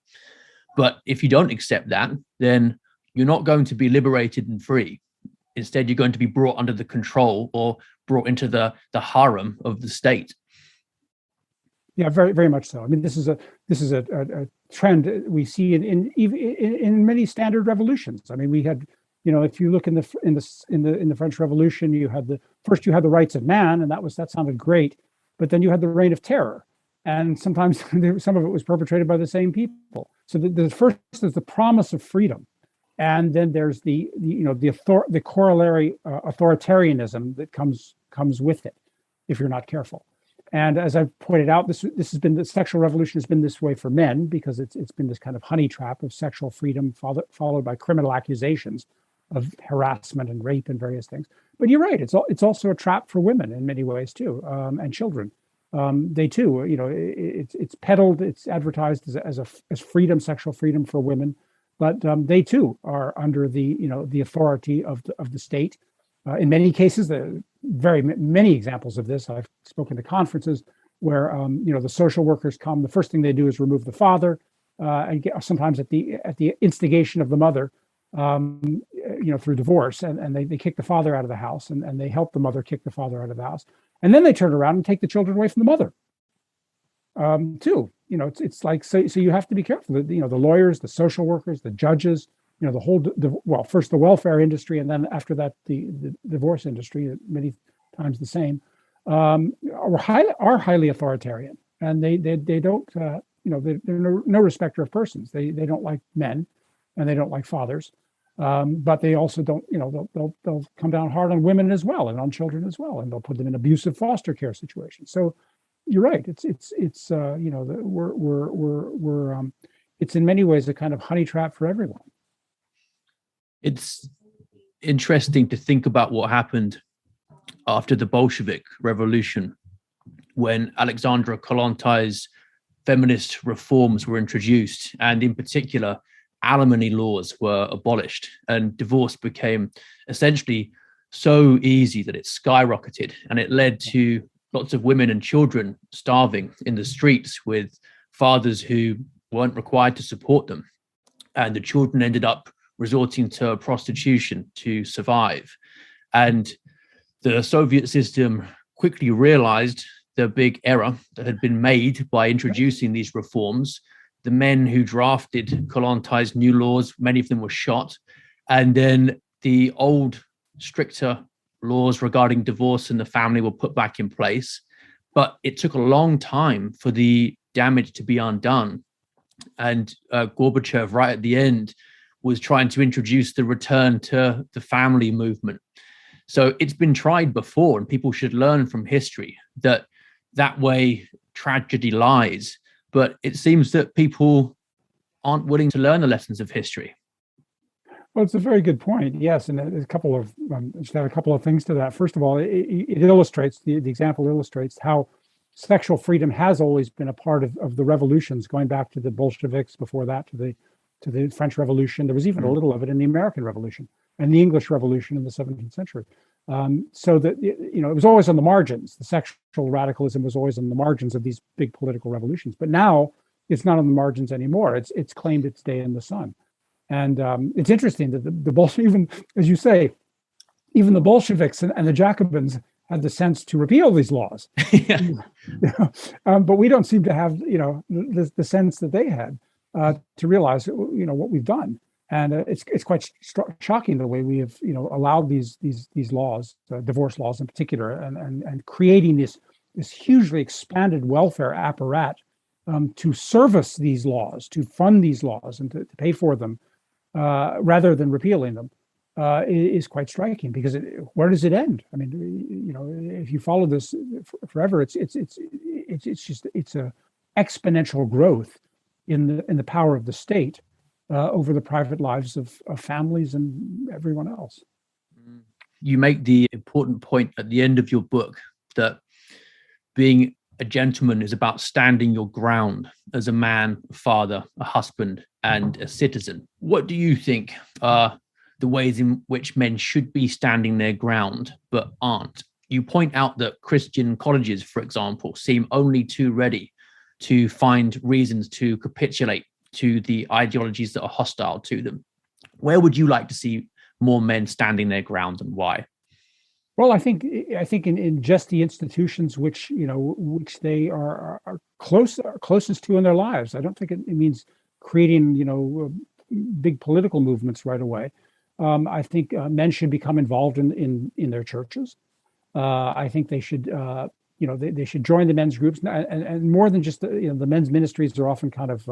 But if you don't accept that, then you're not going to be liberated and free. Instead, you're going to be brought under the control or brought into the harem of the state. Yeah, very, very much so. I mean, this is a trend we see in many standard revolutions. I mean, we had, if you look in the French Revolution, you had the rights of man, and that sounded great, but then you had the reign of terror, and sometimes some of it was perpetrated by the same people. So the first is the promise of freedom, and then there's the corollary authoritarianism that comes with it if you're not careful. And as I've pointed out, this has been the sexual revolution has been this way for men because it's been this kind of honey trap of sexual freedom followed by criminal accusations of harassment and rape and various things. But you're right; it's also a trap for women in many ways too, and children. They too, it's peddled, it's advertised as freedom, sexual freedom for women, but they too are under the authority of the state. In many cases, very many examples of this. I've spoken to conferences where the social workers come. The first thing they do is remove the father, and sometimes at the instigation of the mother, through divorce, and they kick the father out of the house, and they help the mother kick the father out of the house, and then they turn around and take the children away from the mother, too. it's like, so you have to be careful. The lawyers, the social workers, the judges, the whole, well, first the welfare industry, and then after that the divorce industry, many times the same, are highly authoritarian, and they don't, they're no respecter of persons. They don't like men, and they don't like fathers, but they also don't, they'll come down hard on women as well, and on children as well, and they'll put them in abusive foster care situations. So you're right. It's it's in many ways a kind of honey trap for everyone. It's interesting to think about what happened after the Bolshevik Revolution, when Alexandra Kollontais' feminist reforms were introduced, and in particular, alimony laws were abolished, and divorce became essentially so easy that it skyrocketed, and it led to lots of women and children starving in the streets with fathers who weren't required to support them. And the children ended up resorting to prostitution to survive. And the Soviet system quickly realized the big error that had been made by introducing these reforms. The men who drafted Kollontais' new laws, many of them were shot. And then the old, stricter laws regarding divorce and the family were put back in place. But it took a long time for the damage to be undone. And Gorbachev, right at the end, was trying to introduce the return to the family movement. So it's been tried before, and people should learn from history that way tragedy lies. But it seems that people aren't willing to learn the lessons of history. Well, it's a very good point. Yes, and a couple of just add a couple of things to that. First of all, it illustrates the example illustrates how sexual freedom has always been a part of the revolutions, going back to the Bolsheviks, before that to the French Revolution. There was even a little of it in the American Revolution and the English Revolution in the 17th century. So that it was always on the margins. The sexual radicalism was always on the margins of these big political revolutions. But now it's not on the margins anymore. It's claimed its day in the sun. And it's interesting that the even as you say, even the Bolsheviks and the Jacobins had the sense to repeal these laws. But we don't seem to have the sense that they had to realize what we've done. And it's quite shocking the way we have allowed these laws, divorce laws in particular, and creating this hugely expanded welfare apparatus to service these laws, to fund these laws, and to pay for them, rather than repealing them, is quite striking. Because where does it end? I mean, if you follow this forever, it's a exponential growth in the power of the state over the private lives of families and everyone else. You make the important point at the end of your book that being a gentleman is about standing your ground as a man, a father, a husband, and a citizen. What do you think are the ways in which men should be standing their ground but aren't? You point out that Christian colleges, for example, seem only too ready to find reasons to capitulate to the ideologies that are hostile to them. Where would you like to see more men standing their ground, and why? Well, I think in just the institutions which they are closest to in their lives. I don't think it means creating big political movements right away. I think men should become involved in their churches. I think they should they should join the men's groups, and more than just the men's ministries are often kind of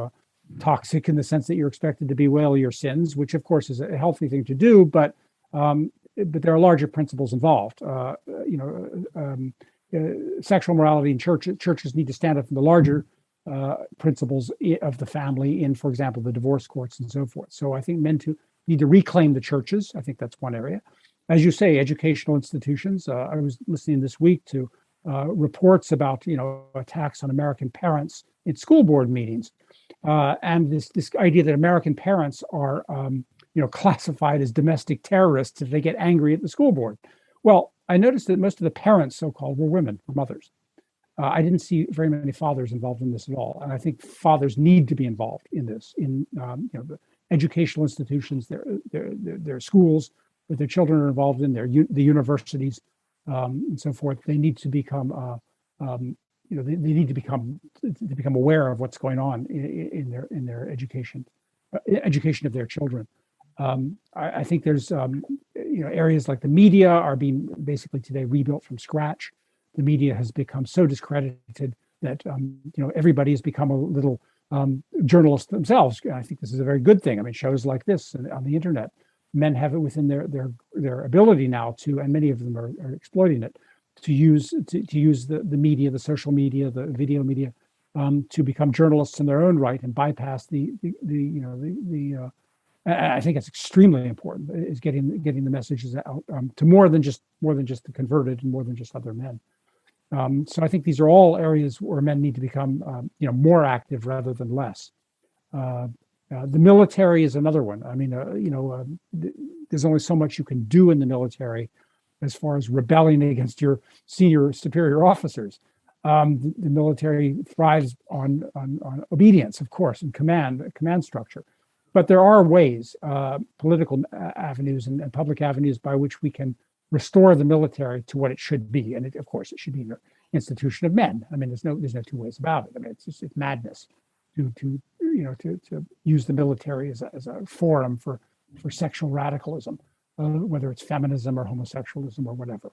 toxic in the sense that you're expected to bewail your sins, which of course is a healthy thing to do, but there are larger principles involved. Sexual morality in churches need to stand up from the larger principles of the family in, for example, the divorce courts and so forth. So I think men need to reclaim the churches. I think that's one area. As you say, educational institutions. I was listening this week to reports about attacks on American parents in school board meetings, and this idea that American parents are classified as domestic terrorists if they get angry at the school board. Well, I noticed that most of the parents, so-called, were women, were mothers. I didn't see very many fathers involved in this at all, and I think fathers need to be involved in this, in the educational institutions, their schools that their children are involved in, the universities, and so forth. They need to become they need to become aware of what's going on in their education of their children. I think there's areas like the media are being basically today rebuilt from scratch. The media has become so discredited that everybody has become a little journalist themselves. I think this is a very good thing. I mean, shows like this on the internet, men have it within their ability now to, and many of them are exploiting it, to use the media, the social media, the video media, to become journalists in their own right and bypass I think it's extremely important is getting the messages out to more than just the converted and more than just other men. So I think these are all areas where men need to become more active rather than less. The military is another one. I mean, there's only so much you can do in the military as far as rebelling against your senior superior officers. The military thrives on obedience, of course, and command structure. But there are ways, political avenues and public avenues by which we can restore the military to what it should be. And of course, it should be an institution of men. I mean, there's no two ways about it. I mean, it's madness to use the military as a forum for sexual radicalism, whether it's feminism or homosexualism or whatever,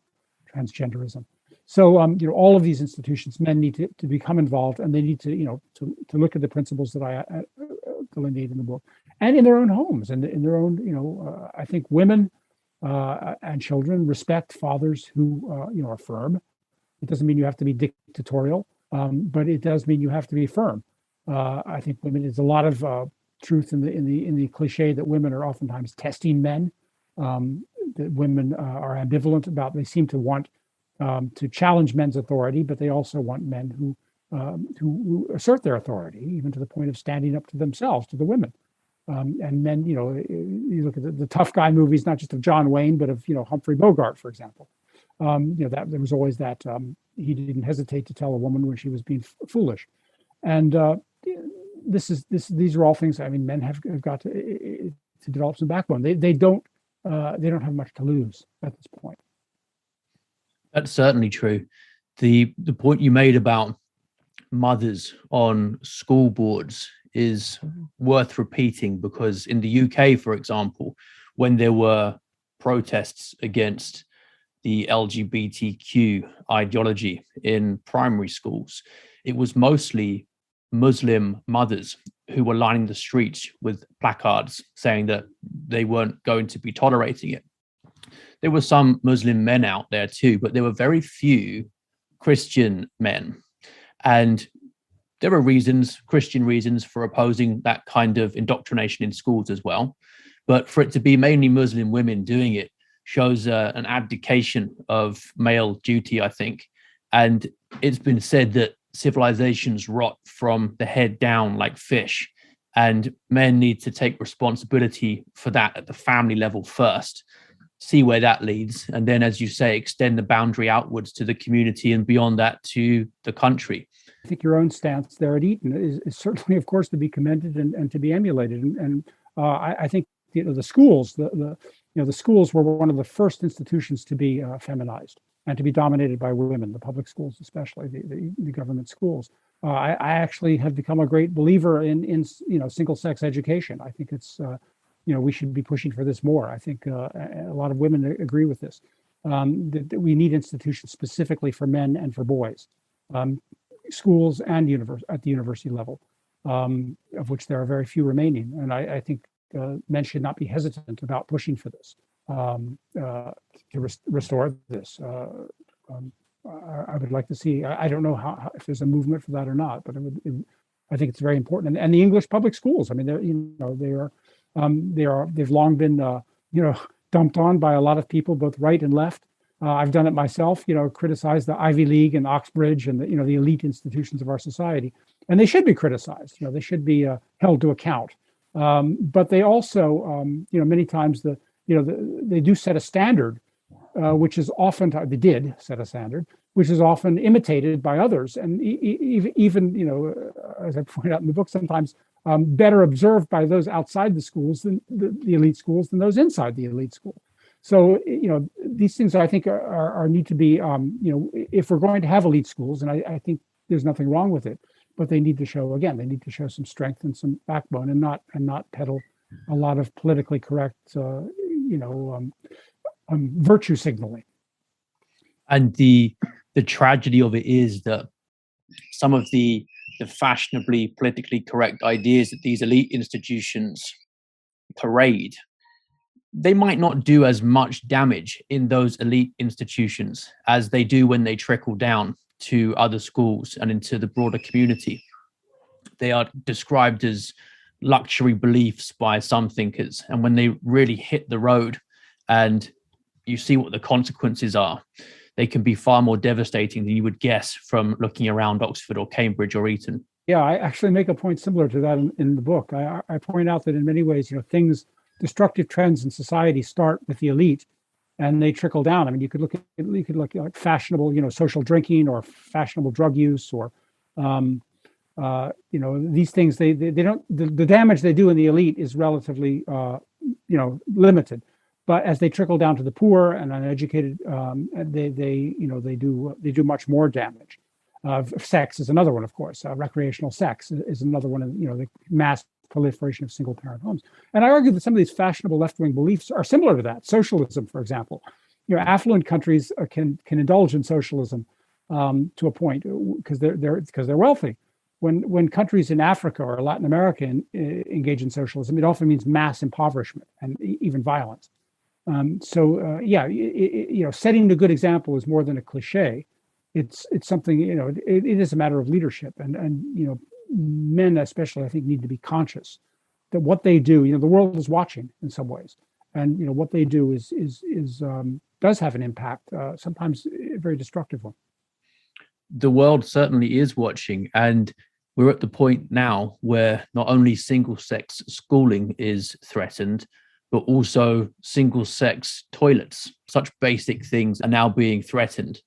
transgenderism. So all of these institutions, men need to become involved, and they need to look at the principles that I delineate in the book, and in their own homes and in their own I think women and children respect fathers who are firm. It doesn't mean you have to be dictatorial, but it does mean you have to be firm. I think women, there's a lot of truth in the cliche that women are oftentimes testing men. That women are ambivalent about. They seem to want to challenge men's authority, but they also want men who assert their authority, even to the point of standing up to themselves, to the women. And men, you look at the tough guy movies, not just of John Wayne, but of Humphrey Bogart, for example. That there was always that he didn't hesitate to tell a woman when she was being foolish, and these are all things. I mean, men have got to develop some backbone. They don't have much to lose at this point. That's certainly true. The point you made about mothers on school boards is worth repeating, because in the UK, for example, when there were protests against the LGBTQ ideology in primary schools, it was mostly Muslim mothers who were lining the streets with placards saying that they weren't going to be tolerating it. There were some Muslim men out there too, but there were very few Christian men. And there are Christian reasons for opposing that kind of indoctrination in schools as well. But for it to be mainly Muslim women doing it shows an abdication of male duty, I think. And it's been said that civilizations rot from the head down like fish, and men need to take responsibility for that at the family level first, see where that leads, and then, as you say, extend the boundary outwards to the community and beyond that to the country. I think your own stance there at Eton is certainly, of course, to be commended and to be emulated. And I think the schools, the schools were one of the first institutions to be feminized and to be dominated by women. The public schools, especially the government schools. I actually have become a great believer in single-sex education. I think it's we should be pushing for this more. I think a lot of women agree with this. That we need institutions specifically for men and for boys. Schools and at the university level, of which there are very few remaining. And I think men should not be hesitant about pushing for this, to restore this. I would like to see, I don't know how if there's a movement for that or not, but I think it's very important. And the English public schools, I mean, they've long been, dumped on by a lot of people, both right and left. I've done it myself, criticize the Ivy League and Oxbridge and the elite institutions of our society, and they should be criticized. They should be held to account. But they also, many times they do set a standard, which is often they did set a standard, which is often imitated by others, and even as I point out in the book, sometimes better observed by those outside the schools than the elite schools than those inside the elite school. So, these things I think are need to be, if we're going to have elite schools, and I think there's nothing wrong with it, but they need to show some strength and some backbone, and not peddle a lot of politically correct, virtue signaling. And the tragedy of it is that some of the fashionably politically correct ideas that these elite institutions parade, they might not do as much damage in those elite institutions as they do when they trickle down to other schools and into the broader community. They are described as luxury beliefs by some thinkers, and when they really hit the road and you see what the consequences are, they can be far more devastating than you would guess from looking around Oxford or Cambridge or Eton. Yeah, I actually make a point similar to that in the book. I point out that in many ways, destructive trends in society start with the elite, and they trickle down. I mean, you could look at fashionable, social drinking or fashionable drug use, or these things. They don't, the damage they do in the elite is relatively limited, but as they trickle down to the poor and uneducated, they do much more damage. Sex is another one, of course. Recreational sex is another one. The mass proliferation of single-parent homes. And I argue that some of these fashionable left-wing beliefs are similar to that. Socialism, for example, affluent countries can indulge in socialism to a point because they're wealthy. When countries in Africa or Latin America engage in socialism, it often means mass impoverishment and even violence. Setting a good example is more than a cliche. It's something, it is a matter of leadership, and men especially, I think, need to be conscious that what they do, the world is watching in some ways, and what they do does have an impact, sometimes a very destructive one. The world certainly is watching, and we're at the point now where not only single-sex schooling is threatened, but also single-sex toilets. Such basic things are now being threatened.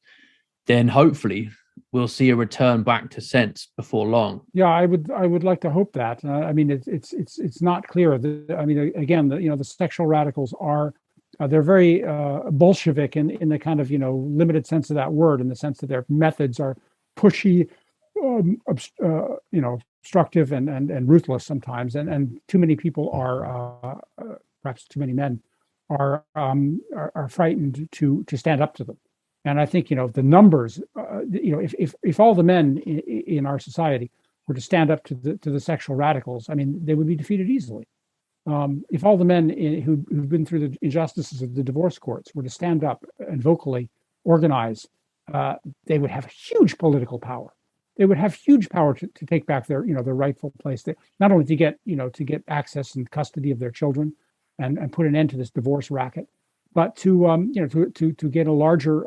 Then hopefully we'll see a return back to sense before long. Yeah, I would like to hope that. It's not clear. Again, the sexual radicals are they're very Bolshevik in the kind of limited sense of that word, in the sense that their methods are pushy, obstructive and ruthless sometimes, and too many people are perhaps too many men are frightened to stand up to them. And I think the numbers, if all the men in our society were to stand up to the sexual radicals, they would be defeated easily. If all the men who've been through the injustices of the divorce courts were to stand up and vocally organize, they would have huge political power. They would have huge power to take back their rightful place. Not only to get access and custody of their children, and put an end to this divorce racket, but to get a larger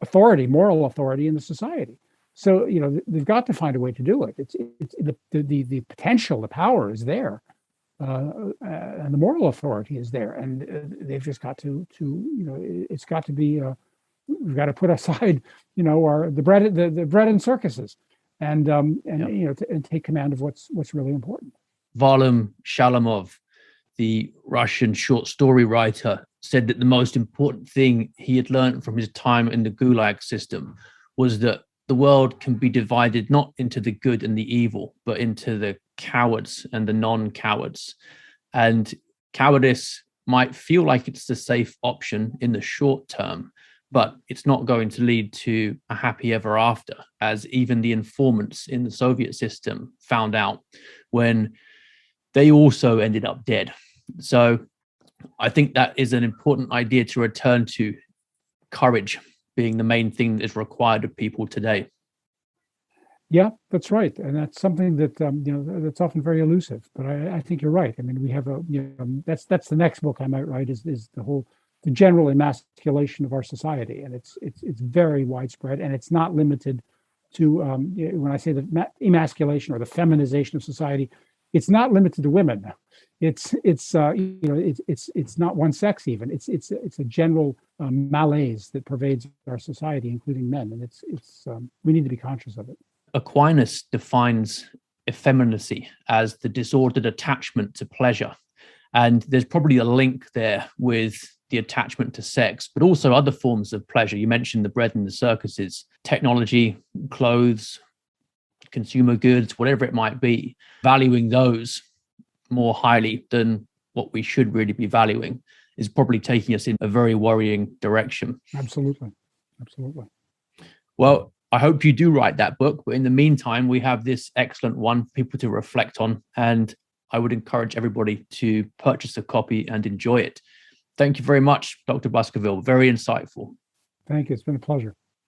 authority, moral authority in the society. So they've got to find a way to do it. It's the potential, the power is there, and the moral authority is there, and they've just got to it's got to be. We've got to put aside the bread and circuses, and take command of what's really important. Varlam Shalamov, the Russian short story writer, said that the most important thing he had learned from his time in the Gulag system was that the world can be divided not into the good and the evil, but into the cowards and the non-cowards. And cowardice might feel like it's the safe option in the short term, but it's not going to lead to a happy ever after, as even the informants in the Soviet system found out when they also ended up dead. So I think that is an important idea to return to, courage being the main thing that is required of people today. Yeah, that's right, and that's something that that's often very elusive. But I think you're right. We have that's the next book I might write is the general emasculation of our society, and it's very widespread, and it's not limited to when I say the emasculation or the feminization of society, it's not limited to women. It's not one sex even. It's a general malaise that pervades our society, including men, and it's we need to be conscious of it. Aquinas defines effeminacy as the disordered attachment to pleasure, and there's probably a link there with the attachment to sex, but also other forms of pleasure. You mentioned the bread and the circuses, technology, clothes, consumer goods, whatever it might be, valuing those more highly than what we should really be valuing is probably taking us in a very worrying direction. Absolutely. Absolutely. Well, I hope you do write that book. But in the meantime, we have this excellent one for people to reflect on. And I would encourage everybody to purchase a copy and enjoy it. Thank you very much, Dr. Baskerville. Very insightful. Thank you. It's been a pleasure.